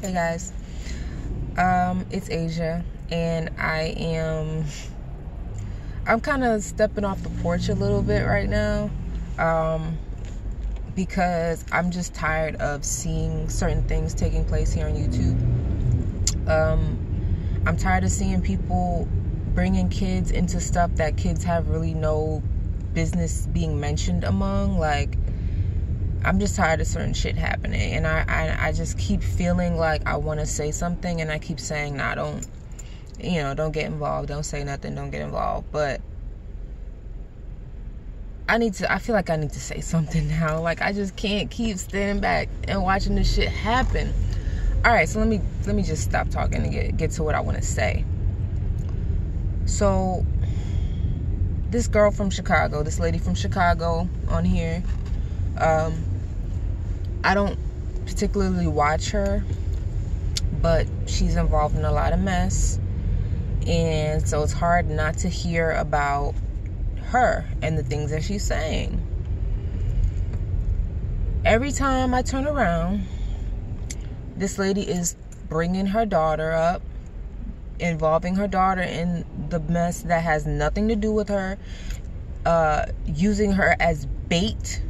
Hey guys, it's Asia, and I'm kind of stepping off the porch a little bit right now, because I'm just tired of seeing certain things taking place here on YouTube. I'm tired of seeing people bringing kids into stuff that kids have really no business being mentioned among. Like, I'm just tired of certain shit happening, and I just keep feeling like I want to say something, and I keep saying, nah, don't get involved, don't say nothing, don't get involved. But I feel like I need to say something now. Like, I just can't keep standing back and watching this shit happen. All right, so let me just stop talking and get to what I want to say. So this girl from Chicago, this lady from Chicago on here, I don't particularly watch her, but she's involved in a lot of mess, and so it's hard not to hear about her and the things that she's saying. Every time I turn around, this lady is bringing her daughter up, involving her daughter in the mess that has nothing to do with her, using her as bait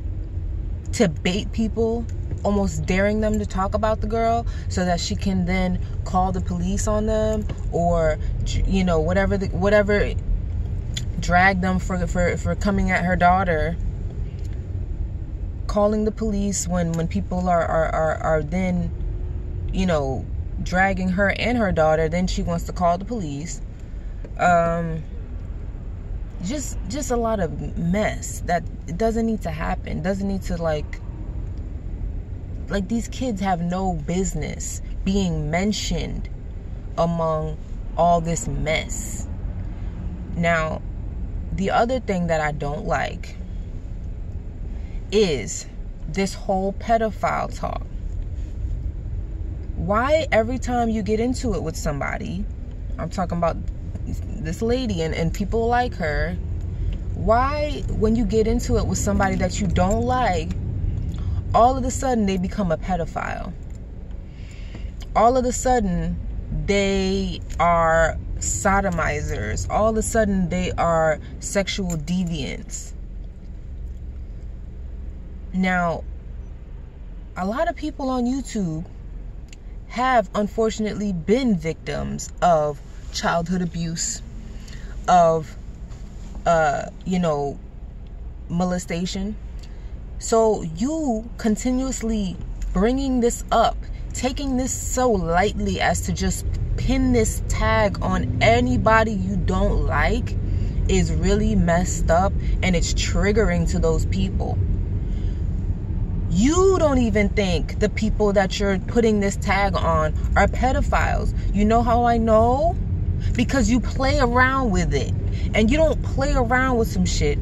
to bait people, almost daring them to talk about the girl so that she can then call the police on them, or whatever, drag them for coming at her daughter, calling the police when people are then dragging her and her daughter. Then she wants to call the police. Just a lot of mess that doesn't need to happen. Doesn't need to, like these kids have no business being mentioned among all this mess. Now, the other thing that I don't like is this whole pedophile talk. Why every time you get into it with somebody, I'm talking about this lady and people like her, why when you get into it with somebody that you don't like, all of a sudden they become a pedophile? All of a sudden they are sodomizers. All of a sudden they are sexual deviants. Now, a lot of people on YouTube have unfortunately been victims of childhood abuse, of molestation. So you continuously bringing this up, taking this so lightly as to just pin this tag on anybody you don't like, is really messed up, and it's triggering to those people. You don't even think the people that you're putting this tag on are pedophiles. You know how I know? Because you play around with it, and you don't play around with some shit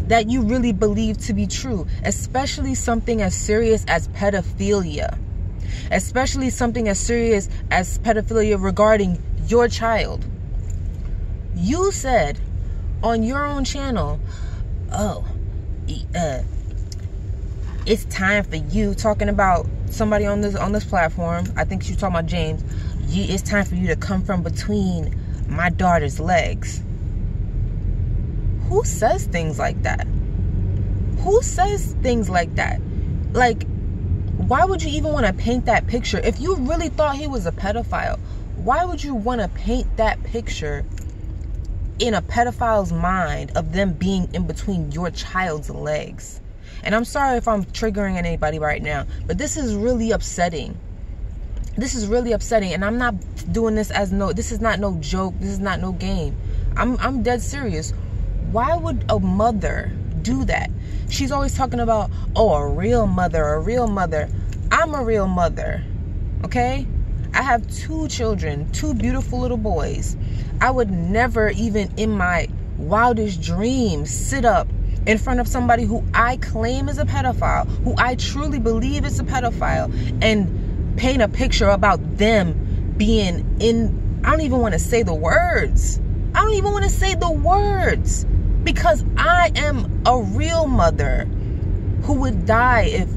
that you really believe to be true, especially something as serious as pedophilia, especially something as serious as pedophilia regarding your child. You said on your own channel, it's time for you, talking about somebody on this platform, I think she's talking about James, it's time for you to come from between my daughter's legs. Who says things like that? Who says things like that? Like, why would you even want to paint that picture? If you really thought he was a pedophile, why would you want to paint that picture in a pedophile's mind of them being in between your child's legs? And I'm sorry if I'm triggering anybody right now, but this is really upsetting. This is really upsetting, and I'm not doing this as this is not no joke. This is not no game. I'm dead serious. Why would a mother do that? She's always talking about, a real mother, a real mother. I'm a real mother, okay? I have 2 children, 2 beautiful little boys. I would never even in my wildest dreams sit up in front of somebody who I claim is a pedophile, who I truly believe is a pedophile, and paint a picture about them being in, I don't even want to say the words. I don't even want to say the words, because I am a real mother who would die if,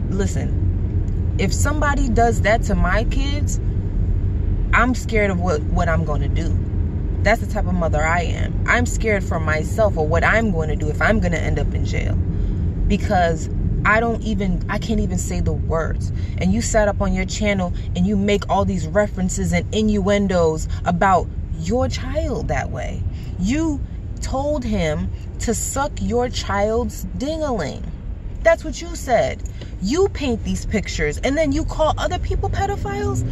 listen, if somebody does that to my kids, I'm scared of what I'm going to do. That's the type of mother I am. I'm scared for myself or what I'm going to do if I'm going to end up in jail. Because I can't even say the words. And you sat up on your channel and you make all these references and innuendos about your child that way. You told him to suck your child's ding-a-ling. That's what you said. You paint these pictures and then you call other people pedophiles.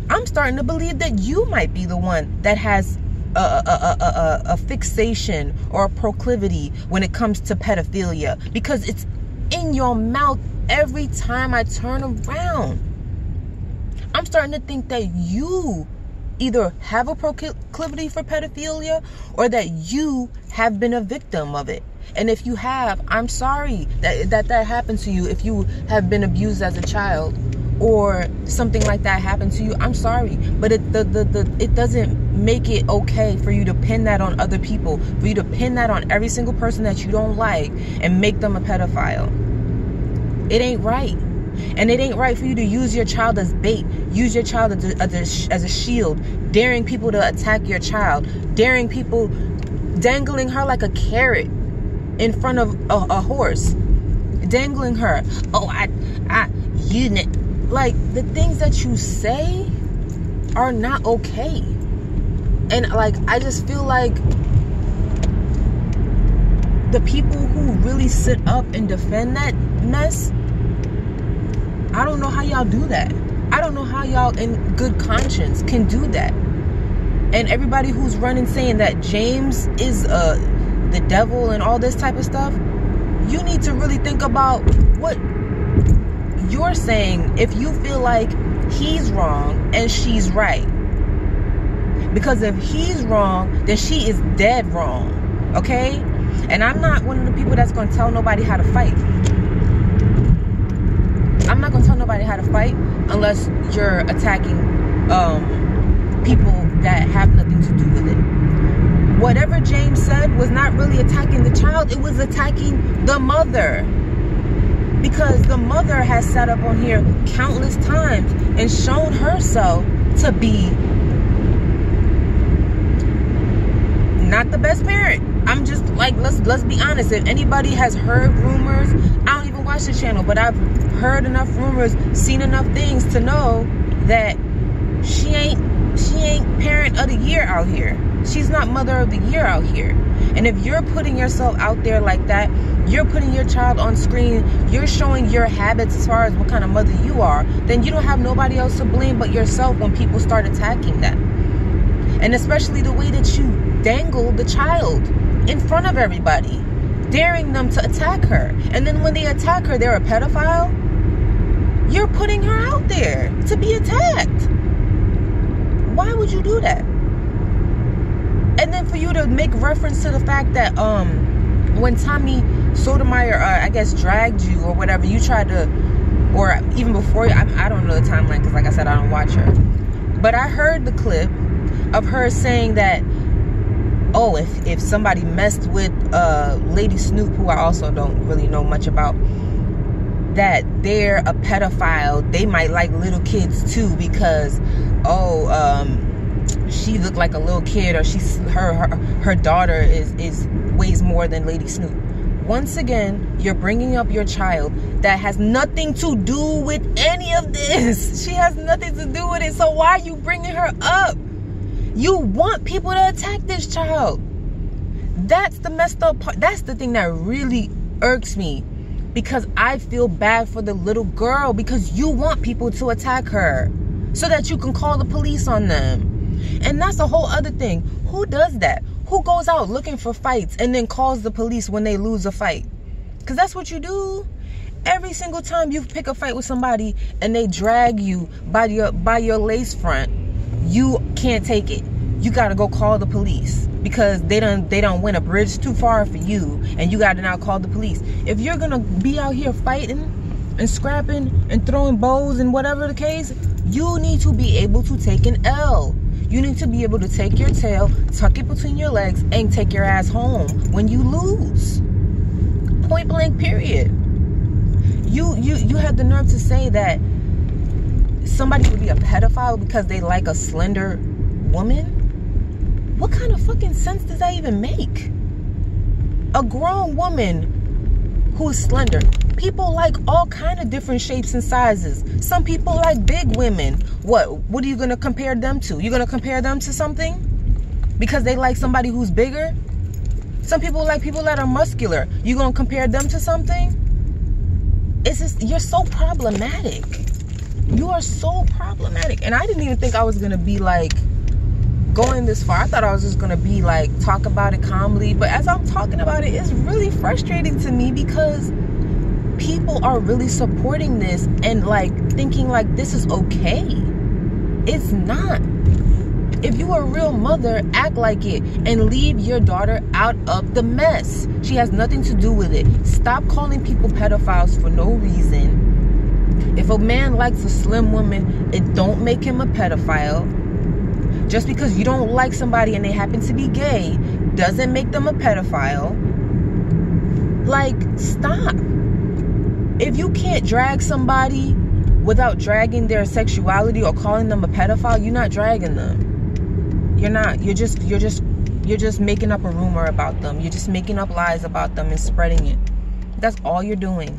I'm starting to believe that you might be the one that has a fixation or a proclivity when it comes to pedophilia, because it's in your mouth every time I turn around. I'm starting to think that you either have a proclivity for pedophilia or that you have been a victim of it. And if you have, I'm sorry that happened to you. If you have been abused as a child or something like that happened to you, I'm sorry. But it doesn't make it okay for you to pin that on other people, for you to pin that on every single person that you don't like and make them a pedophile. It ain't right. And it ain't right for you to use your child as bait, use your child as a shield, daring people to attack your child, daring people, dangling her like a carrot in front of a horse, dangling her. Oh, like, the things that you say are not okay. And like, I just feel like the people who really sit up and defend that mess, I don't know how y'all do that. I don't know how y'all in good conscience can do that. And everybody who's running saying that James is the devil and all this type of stuff, you need to really think about what you're saying if you feel like he's wrong and she's right. Because if he's wrong, then she is dead wrong. Okay? And I'm not one of the people that's going to tell nobody how to fight. I'm not going to tell nobody how to fight unless you're attacking people that have nothing to do with it. Whatever James said was not really attacking the child. It was attacking the mother. Because the mother has sat up on here countless times and shown herself to be not the best parent. I'm just like, let's be honest. If anybody has heard rumors, I don't even watch the channel, but I've heard enough rumors, seen enough things to know that she ain't parent of the year out here. She's not mother of the year out here. And if you're putting yourself out there like that, you're putting your child on screen, you're showing your habits as far as what kind of mother you are, then you don't have nobody else to blame but yourself when people start attacking them. And especially the way that you dangle the child in front of everybody, daring them to attack her. And then when they attack her, they're a pedophile. You're putting her out there to be attacked. Why would you do that? And then for you to make reference to the fact that when Tommy Sotomayor, I guess, dragged you or whatever, you tried to, or even before, I don't know the timeline because, like I said, I don't watch her. But I heard the clip of her saying that, oh, if somebody messed with Lady Snoop, who I also don't really know much about, that they're a pedophile. They might like little kids too because, she looked like a little kid, or her daughter is weighs more than Lady Snoop. Once again, you're bringing up your child that has nothing to do with any of this. She has nothing to do with it. So why are you bringing her up? You want people to attack this child. That's the messed up part. That's the thing that really irks me, because I feel bad for the little girl, because you want people to attack her so that you can call the police on them. And that's a whole other thing. Who does that? Who goes out looking for fights and then calls the police when they lose a fight? Because that's what you do. Every single time you pick a fight with somebody and they drag you by your lace front, you can't take it. You got to go call the police because they don't win a bridge too far for you, and you got to now call the police. If you're going to be out here fighting and scrapping and throwing bows and whatever the case, you need to be able to take an L. You need to be able to take your tail, tuck it between your legs, and take your ass home when you lose. Point blank, period. You had the nerve to say that somebody would be a pedophile because they like a slender woman? What kind of fucking sense does that even make? A grown woman who is slender. People like all kind of different shapes and sizes. Some people like big women. What are you going to compare them to? You're going to compare them to something? Because they like somebody who's bigger? Some people like people that are muscular. You going to compare them to something? It's just, you're so problematic. You are so problematic. And I didn't even think I was going to be like going this far. I thought I was just going to be like talk about it calmly. But as I'm talking about it, it's really frustrating to me because people are really supporting this and like thinking like this is okay. It's not. If you are a real mother, act like it and leave your daughter out of the mess. She has nothing to do with it. Stop calling people pedophiles for no reason. If a man likes a slim woman, it don't make him a pedophile. Just because you don't like somebody and they happen to be gay doesn't make them a pedophile. Like, stop. If you can't drag somebody without dragging their sexuality or calling them a pedophile, you're not dragging them. You're not. You're just making up a rumor about them. You're just making up lies about them and spreading it. That's all you're doing.